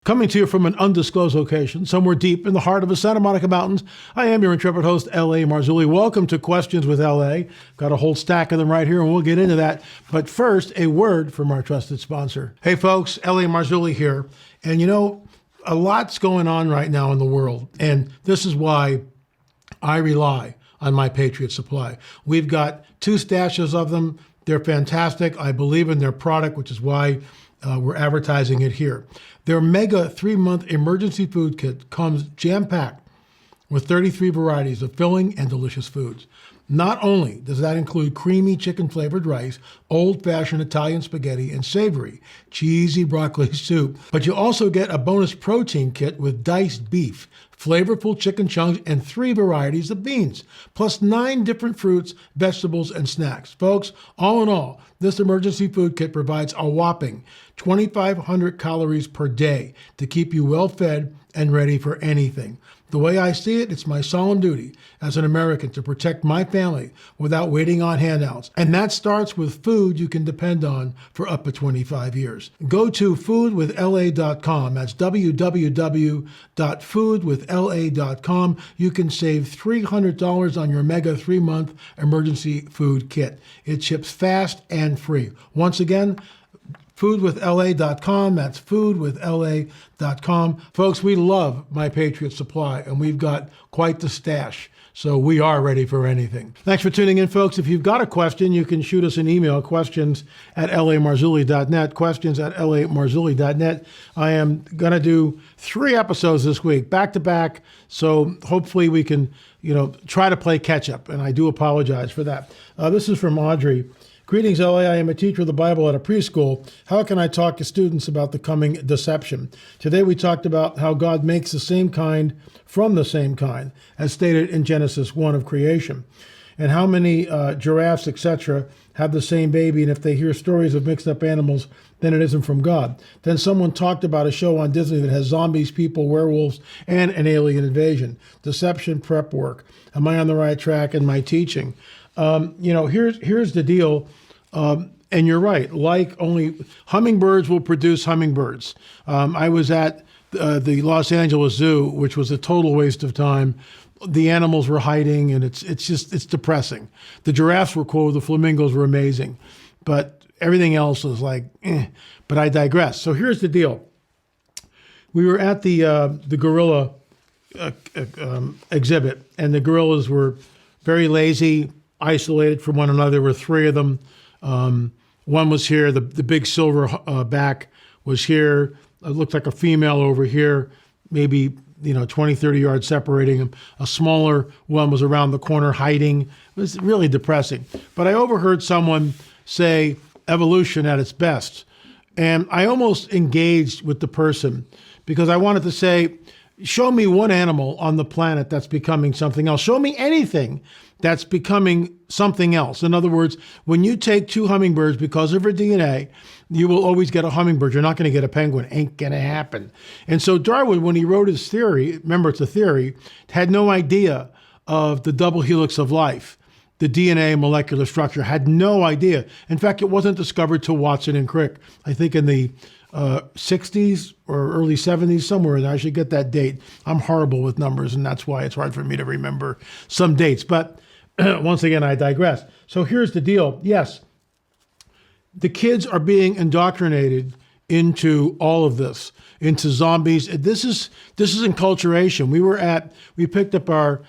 Coming to you from an undisclosed location, somewhere deep in the heart of the Santa Monica Mountains, I am your intrepid host, L.A. Marzulli. Welcome to Questions with L.A. Got a whole stack of them right here, and we'll get into that. But first, a word from our trusted sponsor. Hey, folks, L.A. Marzulli here. And you know, a lot's going on right now in the world, and this is why I rely on my Patriot supply. We've got 2 stashes of them. They're fantastic. I believe in their product, which is why we're advertising it here. Their mega 3-month emergency food kit comes jam-packed with 33 varieties of filling and delicious foods. Not only does that include creamy chicken-flavored rice, old-fashioned Italian spaghetti, and savory, cheesy broccoli soup, but you also get a bonus protein kit with diced beef, flavorful chicken chunks, and 3 varieties of beans, plus 9 different fruits, vegetables, and snacks. Folks, all in all, this emergency food kit provides a whopping 2,500 calories per day to keep you well-fed and ready for anything. The way I see it, it's my solemn duty as an American to protect my family without waiting on handouts. And that starts with food you can depend on for up to 25 years. Go to foodwithla.com. That's www.foodwithla.com. You can save $300 on your mega 3-month emergency food kit. It ships fast and free. Once again, foodwithla.com. That's foodwithla.com. Folks, we love my Patriot supply, and we've got quite the stash, so we are ready for anything. Thanks for tuning in, folks. If you've got a question, you can shoot us an email, questions@lamarzulli.net, questions@lamarzulli.net. I am going to do 3 episodes this week, back to back, so hopefully we can, try to play catch up, and I do apologize for that. This is from Audrey. Greetings, LA. I am a teacher of the Bible at a preschool. How can I talk to students about the coming deception? Today we talked about how God makes the same kind from the same kind, as stated in Genesis 1 of creation, and how many giraffes, etc., have the same baby, and if they hear stories of mixed up animals, then it isn't from God. Then someone talked about a show on Disney that has zombies, people, werewolves, and an alien invasion. Deception prep work. Am I on the right track in my teaching? Here's the deal. And you're right, like only hummingbirds will produce hummingbirds. I was at the Los Angeles Zoo, which was a total waste of time. The animals were hiding, and it's depressing. The giraffes were cool, the flamingos were amazing, but everything else was like, But I digress. So here's the deal. We were at the gorilla exhibit, and the gorillas were very lazy, isolated from one another. There were 3 of them. One was here, the big silver back was here. It looked like a female over here, maybe 20, 30 yards separating them. A smaller one was around the corner hiding. It was really depressing. But I overheard someone say evolution at its best. And I almost engaged with the person because I wanted to say, show me one animal on the planet that's becoming something else. Show me anything that's becoming something else. In other words, when you take 2 hummingbirds because of her DNA, you will always get a hummingbird. You're not going to get a penguin. Ain't going to happen. And so Darwin, when he wrote his theory, remember it's a theory, had no idea of the double helix of life, the DNA molecular structure, had no idea. In fact, it wasn't discovered till Watson and Crick, I think in the 60s or early 70s, somewhere in there. I should get that date. I'm horrible with numbers, and that's why it's hard for me to remember some dates. But once again, I digress. So here's the deal. Yes, the kids are being indoctrinated into all of this, into zombies. This is enculturation. We picked up our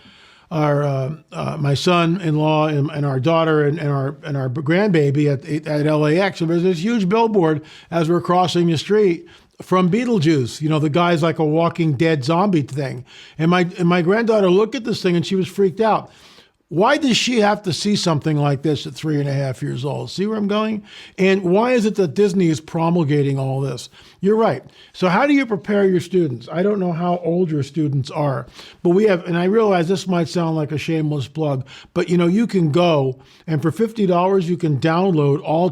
my son-in-law and our daughter and our grandbaby at LAX. And there's this huge billboard as we're crossing the street from Beetlejuice. The guy's like a walking dead zombie thing. And my granddaughter looked at this thing and she was freaked out. Why does she have to see something like this at 3.5 years old? See where I'm going? And why is it that Disney is promulgating all this? You're right. So how do you prepare your students? I don't know how old your students are, but we have, and I realize this might sound like a shameless plug, but you can go and for $50, you can download all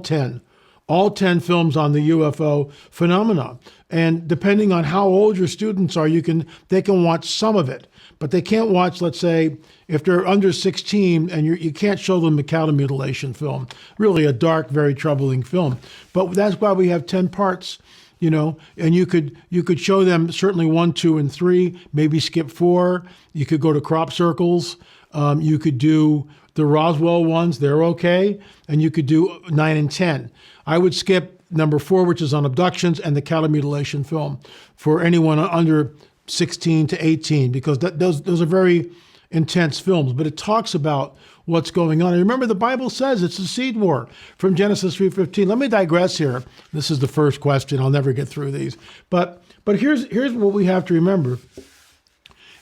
10 films on the UFO phenomenon. And depending on how old your students are, they can watch some of it. But they can't watch, let's say, if they're under 16 and you can't show them the cattle mutilation film, really a dark, very troubling film. But that's why we have 10 parts and you could show them certainly 1, 2, and 3, maybe skip 4. You could go to crop circles. You could do the Roswell ones, they're okay. And you could do 9 and 10. I would skip number 4, which is on abductions, and the cattle mutilation film for anyone under 16 to 18, because those are very intense films. But it talks about what's going on. And remember, the Bible says it's a seed war from Genesis 3:15. Let me digress here. This is the first question. I'll never get through these. But here's what we have to remember.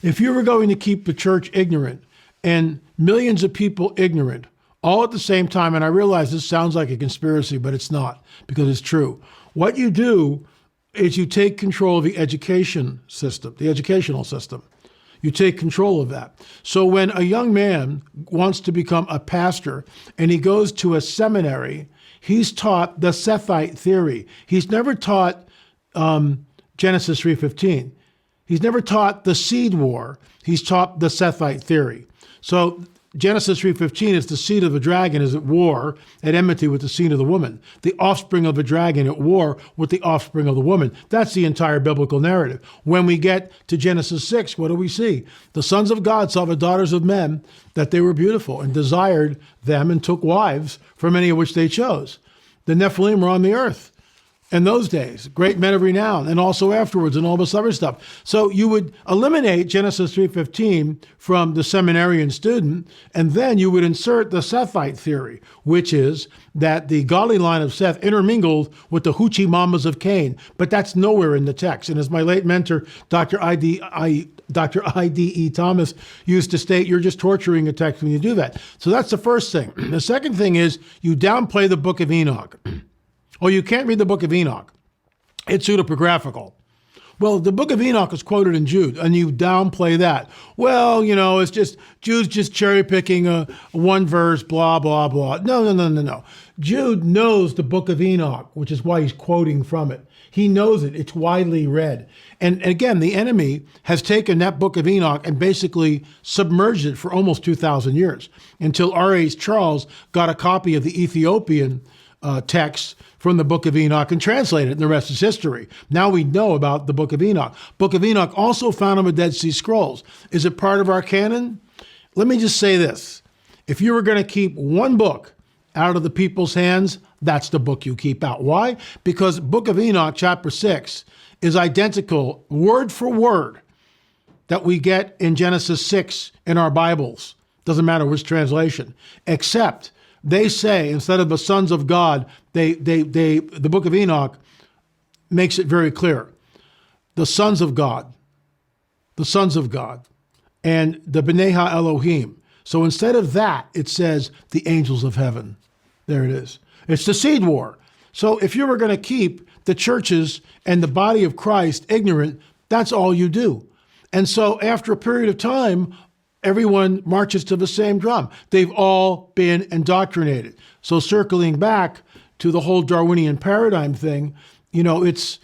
If you were going to keep the church ignorant and millions of people ignorant all at the same time, and I realize this sounds like a conspiracy, but it's not, because it's true. What you do is you take control of the education system, the educational system. You take control of that. So when a young man wants to become a pastor and he goes to a seminary, he's taught the Sethite theory. He's never taught Genesis 3:15. He's never taught the seed war. He's taught the Sethite theory. So Genesis 3:15 is the seed of the dragon is at war, at enmity with the seed of the woman. The offspring of the dragon at war with the offspring of the woman. That's the entire biblical narrative. When we get to Genesis 6, what do we see? The sons of God saw the daughters of men, that they were beautiful, and desired them and took wives, for many of which they chose. The Nephilim were on the earth in those days, great men of renown, and also afterwards, and all this other stuff. So you would eliminate Genesis 3:15 from the seminarian student, and then you would insert the Sethite theory, which is that the godly line of Seth intermingled with the hoochie mamas of Cain. But that's nowhere in the text. And as my late mentor, Dr. I.D.E. Thomas used to state, you're just torturing a text when you do that. So that's the first thing. The second thing is you downplay the book of Enoch. Oh, you can't read the book of Enoch. It's pseudepigraphical. Well, the book of Enoch is quoted in Jude, and you downplay that. Well, it's just Jude's just cherry picking a one verse, blah, blah, blah. No. Jude knows the book of Enoch, which is why he's quoting from it. He knows it. It's widely read. And again, the enemy has taken that book of Enoch and basically submerged it for almost 2,000 years until R.H. Charles got a copy of the Ethiopian text from the book of Enoch and translated it, and the rest is history. Now we know about the book of Enoch. Book of Enoch also found on the Dead Sea Scrolls. Is it part of our canon? Let me just say this. If you were going to keep one book out of the people's hands, that's the book you keep out. Why? Because book of Enoch, chapter 6, is identical, word for word, that we get in Genesis 6 in our Bibles. Doesn't matter which translation, except they say, instead of the sons of God, the book of Enoch makes it very clear. The sons of God, and the B'nai Ha-Elohim. So instead of that, it says the angels of heaven. There it is. It's the seed war. So if you were going to keep the churches and the body of Christ ignorant, that's all you do. And so after a period of time, everyone marches to the same drum. They've all been indoctrinated. So circling back to the whole Darwinian paradigm thing, it's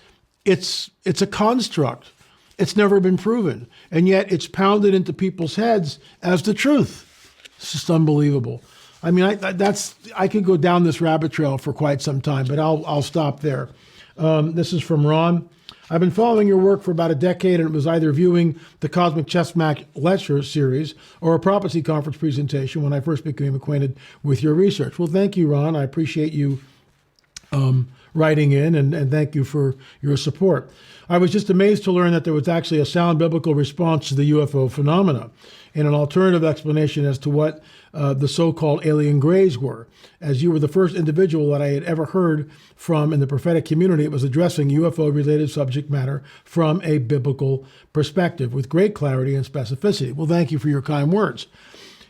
a construct. It's never been proven. And yet it's pounded into people's heads as the truth. It's just unbelievable. I mean, I could go down this rabbit trail for quite some time, but I'll stop there. This is from Ron. I've been following your work for about a decade, and it was either viewing the Cosmic Chess Match lecture series or a prophecy conference presentation when I first became acquainted with your research. Well, thank you, Ron. I appreciate you writing in, and thank you for your support. I was just amazed to learn that there was actually a sound biblical response to the UFO phenomena and an alternative explanation as to what the so-called alien grays were. As you were the first individual that I had ever heard from in the prophetic community, it was addressing UFO-related subject matter from a biblical perspective with great clarity and specificity. Well, thank you for your kind words.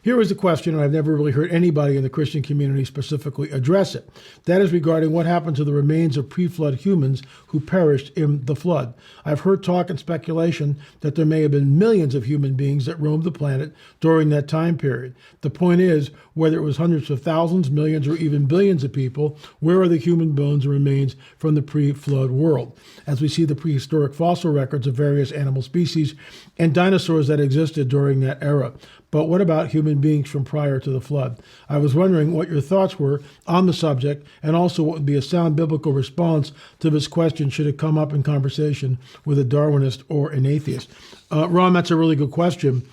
Here is a question, and I've never really heard anybody in the Christian community specifically address it. That is regarding what happened to the remains of pre-flood humans who perished in the flood. I've heard talk and speculation that there may have been millions of human beings that roamed the planet during that time period. The point is, whether it was hundreds of thousands, millions, or even billions of people, where are the human bones and remains from the pre-flood world? As we see the prehistoric fossil records of various animal species and dinosaurs that existed during that era. but what about human beings from prior to the flood? I was wondering what your thoughts were on the subject, and also what would be a sound biblical response to this question should it come up in conversation with a Darwinist or an atheist. Ron, that's a really good question.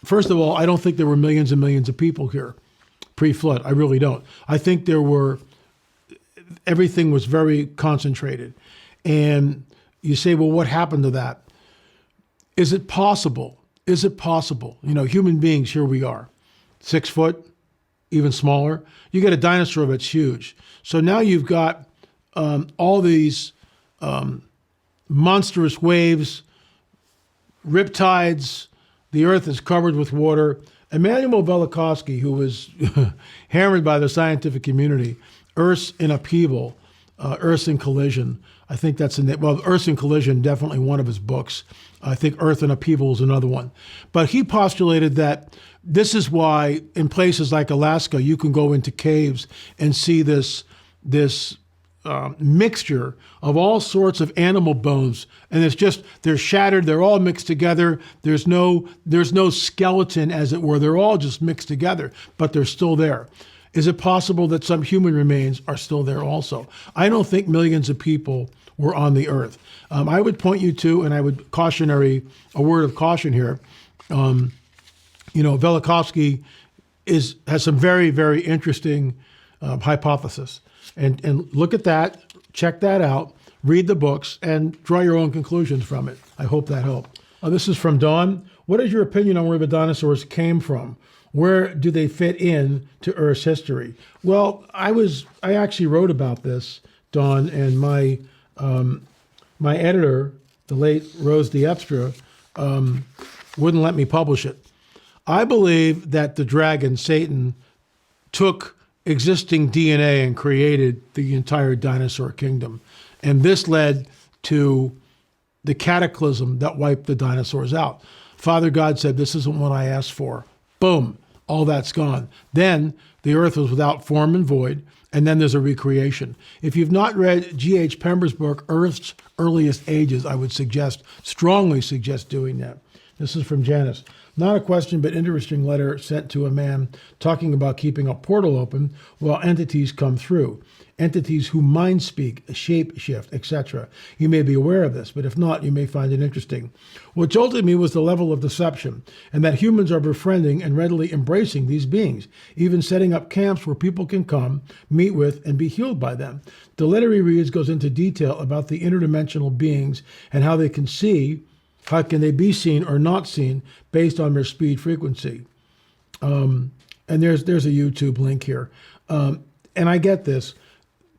First of all, I don't think there were millions and millions of people here pre-flood. I really don't. I think everything was very concentrated. And you say, well, what happened to that? Is it possible? Is it possible? Human beings, here we are, 6 foot, even smaller. You get a dinosaur that's huge. So now you've got all these monstrous waves, riptides. The earth is covered with water. Immanuel Velikovsky, who was hammered by the scientific community, Earths in Upheaval, Earths in Collision. I think that's Earths in Collision, definitely one of his books. I think Earth in Upheaval is another one. But he postulated that this is why in places like Alaska, you can go into caves and see this mixture of all sorts of animal bones. And they're shattered. They're all mixed together. There's no skeleton, as it were. They're all just mixed together, but they're still there. Is it possible that some human remains are still there also? I don't think millions of people were on the earth. I would point you to, and I would a word of caution here. Velikovsky has some very, very interesting hypothesis. And look at that, check that out, read the books, and draw your own conclusions from it. I hope that helped. This is from Dawn. What is your opinion on where the dinosaurs came from? Where do they fit in to Earth's history? Well, I actually wrote about this, Dawn, and my editor, the late Rose Diepstra, wouldn't let me publish it. I believe that the dragon, Satan, took existing DNA and created the entire dinosaur kingdom. And this led to the cataclysm that wiped the dinosaurs out. Father God said, this isn't what I asked for. Boom, all that's gone. Then the earth was without form and void, and then there's a recreation. If you've not read G.H. Pember's book, Earth's Earliest Ages, I would strongly suggest doing that. This is from Janice. Not a question, but interesting letter sent to a man talking about keeping a portal open while entities come through. Entities who mind speak, shape shift, etc. You may be aware of this, but if not, you may find it interesting. What jolted me was the level of deception, and that humans are befriending and readily embracing these beings, even setting up camps where people can come, meet with, and be healed by them. The letter he reads goes into detail about the interdimensional beings and how they can they be seen or not seen based on their speed frequency. And there's a YouTube link here. And I get this.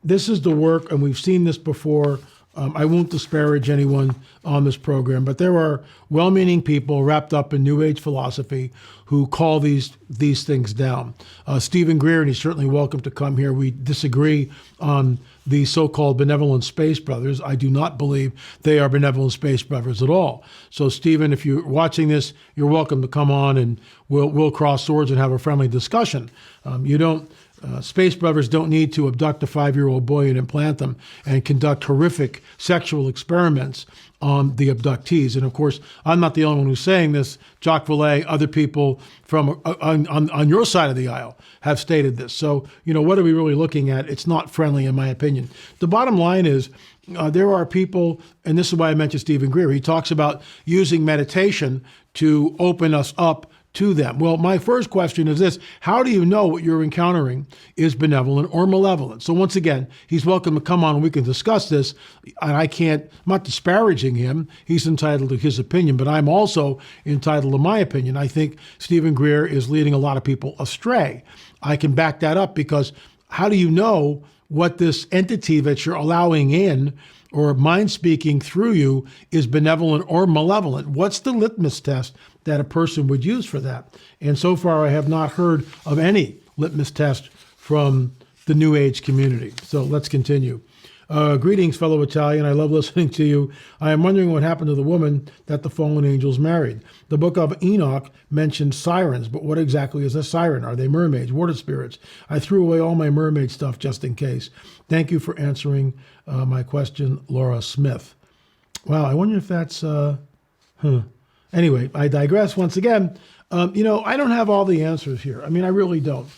This is the work, and we've seen this before. I won't disparage anyone on this program, but there are well-meaning people wrapped up in New Age philosophy who call these things down. Stephen Greer, and he's certainly welcome to come here. We disagree on the so-called benevolent space brothers. I do not believe they are benevolent space brothers at all. So, Stephen, if you're watching this, you're welcome to come on, and we'll cross swords and have a friendly discussion. Space brothers don't need to abduct a 5-year-old boy and implant them and conduct horrific sexual experiments on the abductees. And of course, I'm not the only one who's saying this. Jacques Vallée, other people from on your side of the aisle have stated this. So, what are we really looking at? It's not friendly, in my opinion. The bottom line is there are people, and this is why I mentioned Stephen Greer. He talks about using meditation to open us up to them. Well, my first question is this: how do you know what you're encountering is benevolent or malevolent? So once again, he's welcome to come on and we can discuss this. And I'm not disparaging him. He's entitled to his opinion, but I'm also entitled to my opinion. I think Stephen Greer is leading a lot of people astray. I can back that up because how do you know what this entity that you're allowing in or mind speaking through you is benevolent or malevolent? What's the litmus test that a person would use for that? And so far, I have not heard of any litmus test from the New Age community. So let's continue. Greetings, fellow Italian. I love listening to you. I am wondering what happened to the woman that the fallen angels married. The book of Enoch mentioned sirens, but what exactly is a siren? Are they mermaids, water spirits? I threw away all my mermaid stuff just in case. Thank you for answering my question, Laura Smith. Wow, I wonder if that's... Anyway, I digress once again. I don't have all the answers here. I mean, I really don't.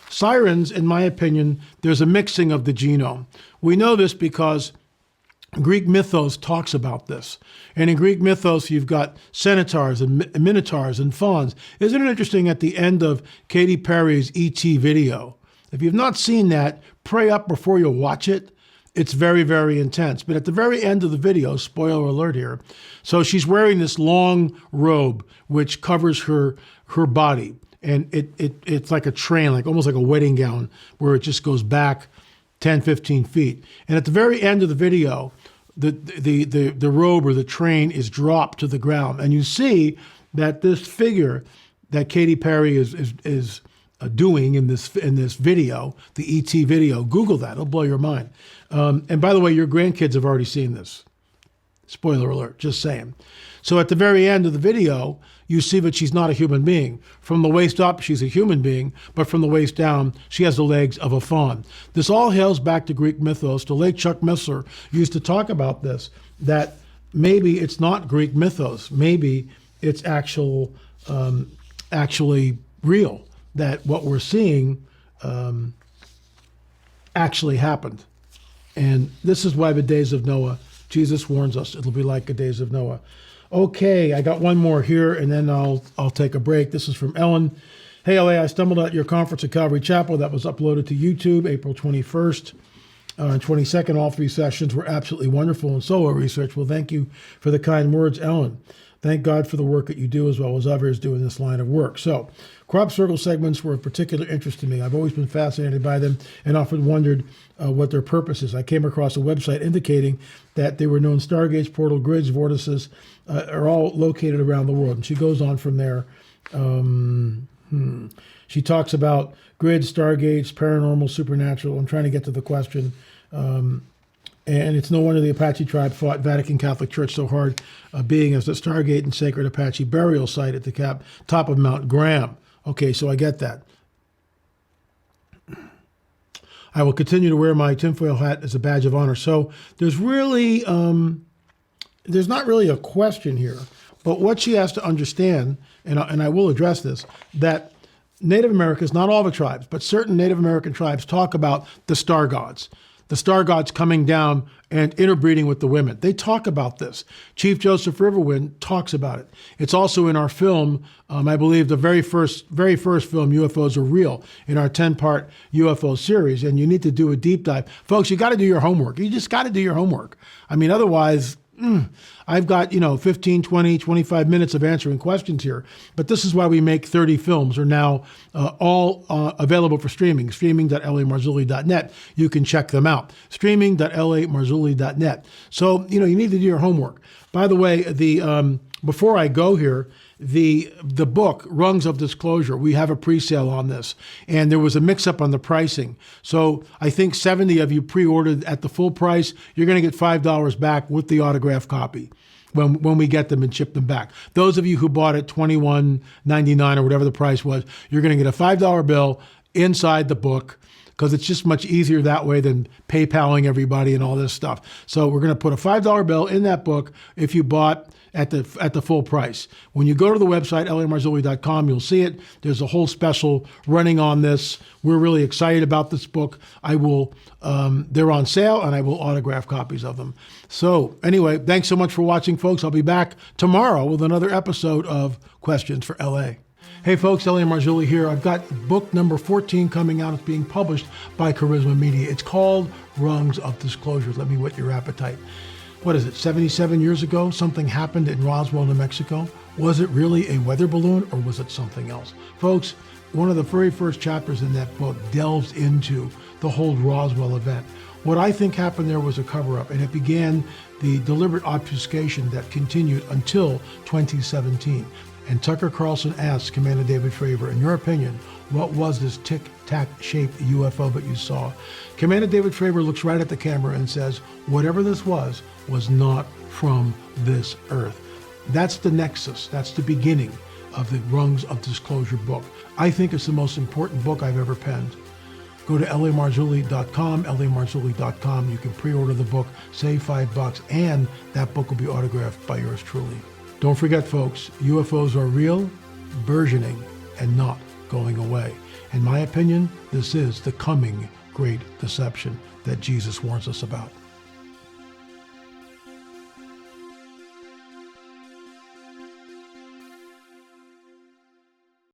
Sirens, in my opinion, there's a mixing of the genome. We know this because Greek mythos talks about this. And in Greek mythos, you've got centaurs and minotaurs and fauns. Isn't it interesting at the end of Katy Perry's E.T. video? If you've not seen that, pray up before you watch it. It's very, very intense. But at the very end of the video, spoiler alert here, so she's wearing this long robe which covers her body. And it's like a train, like almost like a wedding gown, where it just goes back 10, 15 feet. And at the very end of the video, the robe or the train is dropped to the ground. And you see that this figure that Katy Perry is doing in this video, the ET video, Google that, it'll blow your mind. And by the way, your grandkids have already seen this. Spoiler alert, just saying. So at the very end of the video, you see that she's not a human being. From the waist up, she's a human being, but from the waist down, she has the legs of a faun. This all hails back to Greek mythos. The late Chuck Missler used to talk about this, that maybe it's not Greek mythos. Maybe it's actually real, that what we're seeing actually happened. And this is why the days of Noah, Jesus warns us, it'll be like the days of Noah. Okay, I got one more here, and then I'll take a break. This is from Ellen. Hey, LA, I stumbled at your conference at Calvary Chapel that was uploaded to YouTube April 21st and 22nd. All three sessions were absolutely wonderful in solo research. Well, thank you for the kind words, Ellen. Thank God for the work that you do as well as others do in this line of work. So, crop circle segments were of particular interest to me. I've always been fascinated by them and often wondered what their purpose is. I came across a website indicating that they were known stargates, portal grids, vortices, are all located around the world. And she goes on from there. She talks about grids, stargates, paranormal, supernatural. I'm trying to get to the question. And it's no wonder the Apache tribe fought Vatican Catholic Church so hard, being as the Stargate and sacred Apache burial site at the top of Mount Graham. Okay, so I get that. I will continue to wear my tinfoil hat as a badge of honor. So there's really, there's not really a question here, but what she has to understand, and I will address this, that Native Americans, not all the tribes, but certain Native American tribes talk about the star gods. The star gods coming down and interbreeding with the women. They talk about this. Chief Joseph Riverwind talks about it. It's also in our film, I believe the very first film, UFOs Are Real, in our 10-part UFO series, and you need to do a deep dive. Folks, you got to do your homework. You just got to do your homework. I mean, otherwise, I've got, 15, 20, 25 minutes of answering questions here. But this is why we make 30 films are now all available for streaming. Streaming.lamarzulli.net. You can check them out. Streaming.lamarzulli.net. So, you need to do your homework. By the way, before I go here, the book, Rungs of Disclosure, we have a pre-sale on this, and there was a mix-up on the pricing. So I think 70 of you pre-ordered at the full price. You're going to get $5 back with the autographed copy when we get them and ship them back. Those of you who bought it $21.99 or whatever the price was, you're going to get a $5 bill inside the book, because it's just much easier that way than PayPaling everybody and all this stuff. So we're going to put a $5 bill in that book if you bought at the full price. When you go to the website, lamarzulli.com, you'll see it. There's a whole special running on this. We're really excited about this book. They're on sale, and I will autograph copies of them. So anyway, thanks so much for watching, folks. I'll be back tomorrow with another episode of Questions for LA. Hey folks, L.A. Marzulli here. I've got book number 14 coming out. It's being published by Charisma Media. It's called Rungs of Disclosure. Let me whet your appetite. What is it, 77 years ago, something happened in Roswell, New Mexico? Was it really a weather balloon, or was it something else? Folks, one of the very first chapters in that book delves into the whole Roswell event. What I think happened there was a cover-up, and it began the deliberate obfuscation that continued until 2017. And Tucker Carlson asked Commander David Fravor, in your opinion, what was this tic-tac-shaped UFO that you saw? Commander David Fravor looks right at the camera and says, whatever this was not from this earth. That's the nexus. That's the beginning of the Rungs of Disclosure book. I think it's the most important book I've ever penned. Go to lamarzulli.com, lamarzulli.com. You can pre-order the book, save $5, and that book will be autographed by yours truly. Don't forget, folks, UFOs are real, burgeoning and not going away. In my opinion, this is the coming great deception that Jesus warns us about.